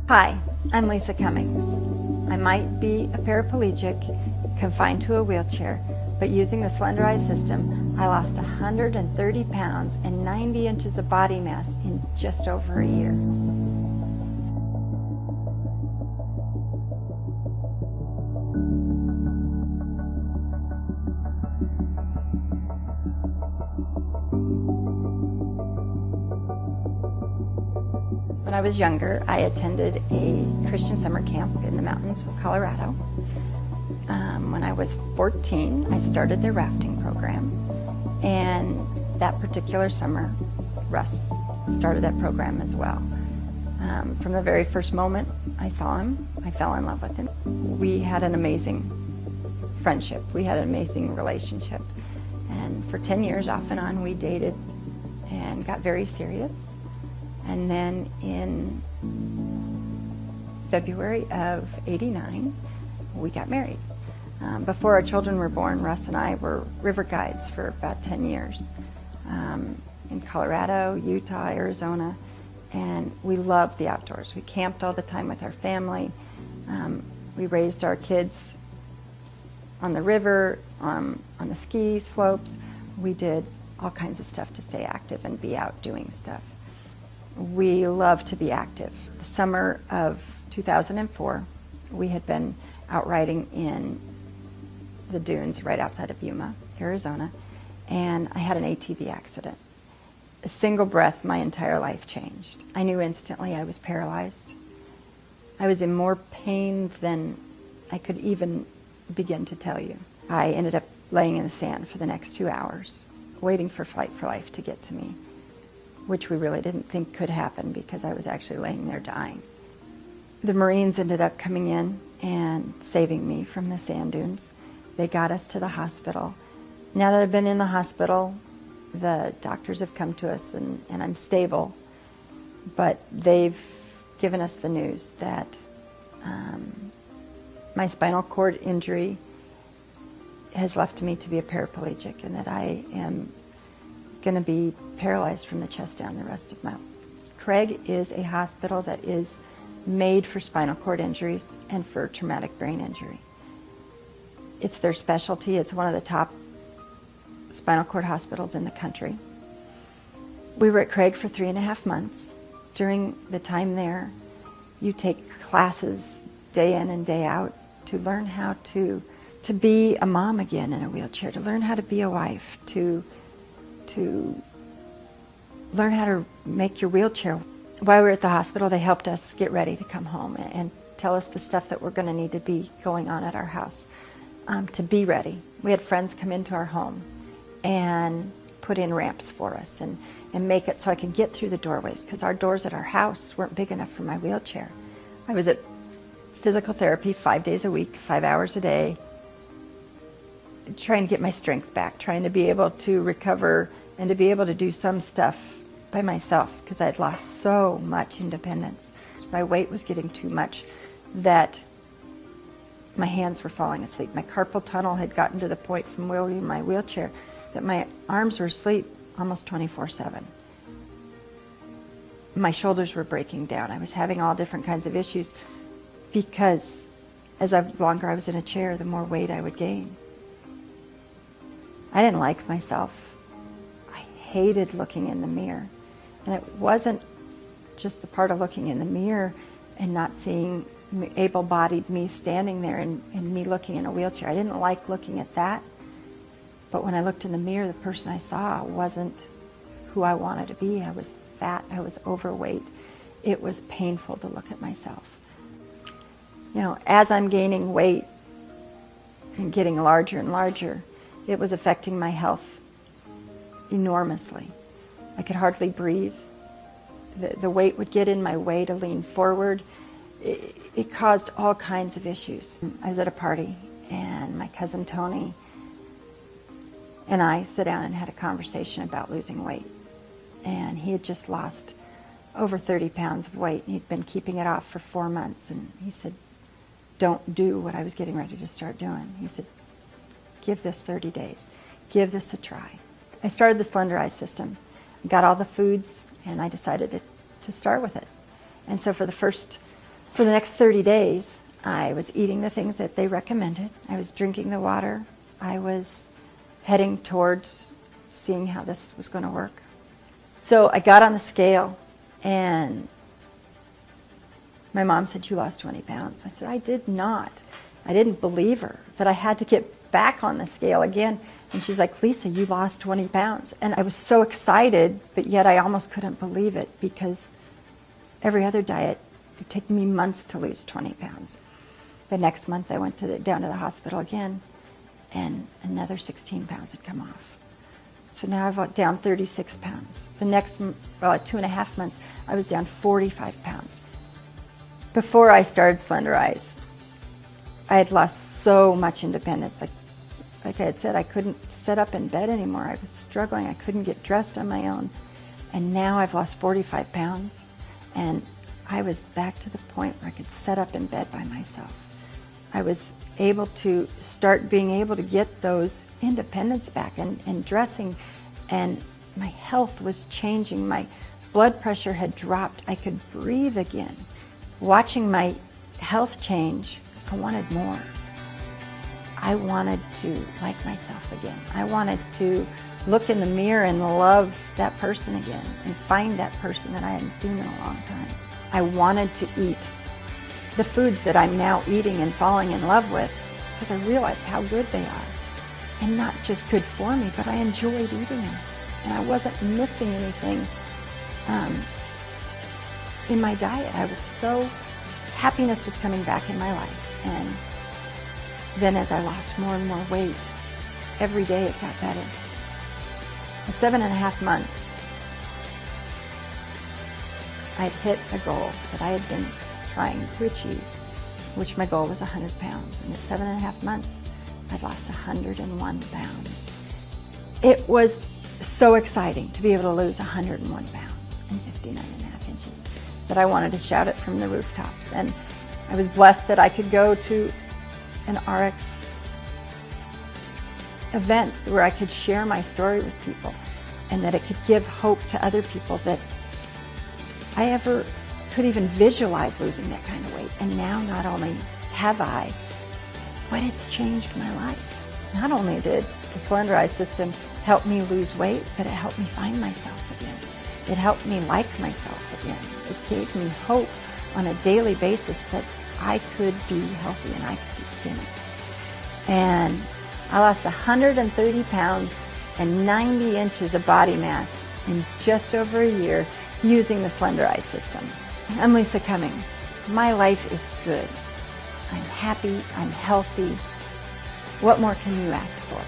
Hi, I'm Lisa Cummings. I might be a paraplegic, confined to a wheelchair, but using the Slenderiiz system, I lost 130 pounds and 90 inches of body mass in just over a year. When I was younger, I attended a Christian summer camp in the mountains of Colorado. When I was 14, I started their rafting program, and that particular summer, Russ started that program as well. From the very first moment I saw him, I fell in love with him. We had an amazing friendship. We had an amazing relationship. And for 10 years, off and on, we dated and got very serious. And then in February of '89, we got married. Before our children were born, Russ and I were river guides for about 10 years in Colorado, Utah, Arizona, and we loved the outdoors. We camped all the time with our family. We raised our kids on the river, on the ski slopes. We did all kinds of stuff to stay active and be out doing stuff. We love to be active. The summer of 2004, we had been out riding in the dunes right outside of Yuma, Arizona, and I had an ATV accident. A single breath, my entire life changed. I knew instantly I was paralyzed. I was in more pain than I could even begin to tell you. I ended up laying in the sand for the next 2 hours, waiting for Flight for Life to get to me, which we really didn't think could happen because I was actually laying there dying. The Marines ended up coming in and saving me from the sand dunes. They got us to the hospital. Now that I've been in the hospital, the doctors have come to us and I'm stable, but they've given us the news that my spinal cord injury has left me to be a paraplegic and that I am going to be paralyzed from the chest down the rest of my life. Craig is a hospital that is made for spinal cord injuries and for traumatic brain injury. It's their specialty. It's one of the top spinal cord hospitals in the country. We were at Craig for 3.5 months. During the time there, you take classes day in and day out to learn how to be a mom again in a wheelchair, to learn how to be a wife, to learn how to make your wheelchair. While we were at the hospital, they helped us get ready to come home and tell us the stuff that we're going to need to be going on at our house to be ready. We had friends come into our home and put in ramps for us and make it so I could get through the doorways because our doors at our house weren't big enough for my wheelchair. I was at physical therapy 5 days a week, 5 hours a day, trying to get my strength back, trying to be able to recover and to be able to do some stuff by myself because I had lost so much independence. My weight was getting too much that my hands were falling asleep. My carpal tunnel had gotten to the point from wielding my wheelchair that my arms were asleep almost 24/7. My shoulders were breaking down. I was having all different kinds of issues because the longer I was in a chair, the more weight I would gain. I didn't like myself. I hated looking in the mirror. And it wasn't just the part of looking in the mirror and not seeing able-bodied me standing there and me looking in a wheelchair. I didn't like looking at that. But when I looked in the mirror, the person I saw wasn't who I wanted to be. I was fat. I was overweight. It was painful to look at myself. You know, as I'm gaining weight and getting larger and larger, it was affecting my health enormously. I could hardly breathe. The weight would get in my way to lean forward. It caused all kinds of issues. I was at a party and my cousin Tony and I sat down and had a conversation about losing weight. And he had just lost over 30 pounds of weight. He'd been keeping it off for 4 months. And he said, don't do what I was getting ready to start doing. He said, give this 30 days. Give this a try. I started the Slenderiiz system. I got all the foods and I decided to start with it. And so for the first For the next 30 days, I was eating the things that they recommended. I was drinking the water. I was heading towards seeing how this was going to work. So I got on the scale, and my mom said, "You lost 20 pounds." I said, "I did not." I didn't believe her, that I had to get back on the scale again. And she's like, "Lisa, you lost 20 pounds. And I was so excited, but yet I almost couldn't believe it, because every other diet, it took me months to lose 20 pounds. The next month I went down to the hospital again, and another 16 pounds had come off. So now I've down 36 pounds. The next 2.5 months, I was down 45 pounds. Before I started Slenderiiz, I had lost so much independence. Like I had said, I couldn't sit up in bed anymore. I was struggling. I couldn't get dressed on my own. And now I've lost 45 pounds, and I was back to the point where I could sit up in bed by myself. I was able to start being able to get those independence back and dressing, and my health was changing. My blood pressure had dropped. I could breathe again. Watching my health change, I wanted more. I wanted to like myself again. I wanted to look in the mirror and love that person again and find that person that I hadn't seen in a long time. I wanted to eat the foods that I'm now eating and falling in love with, because I realized how good they are. And not just good for me, but I enjoyed eating them. And I wasn't missing anything in my diet. I was so, happiness was coming back in my life. And then as I lost more and more weight, every day it got better. At 7.5 months, I'd hit a goal that I had been trying to achieve, which my goal was 100 pounds. And at 7.5 months, I'd lost 101 pounds. It was so exciting to be able to lose 101 pounds and 59.5 inches that I wanted to shout it from the rooftops. And I was blessed that I could go to an RX event where I could share my story with people, and that it could give hope to other people that I ever could even visualize losing that kind of weight. And now not only have I, but it's changed my life. Not only did the Slenderiiz system help me lose weight, but it helped me find myself again. It helped me like myself again. It gave me hope on a daily basis that I could be healthy and I could be skinny. And I lost 130 pounds and 90 inches of body mass in just over a year using the Slenderiiz system. I'm Lisa Cummings. My life is good. I'm happy, I'm healthy. What more can you ask for?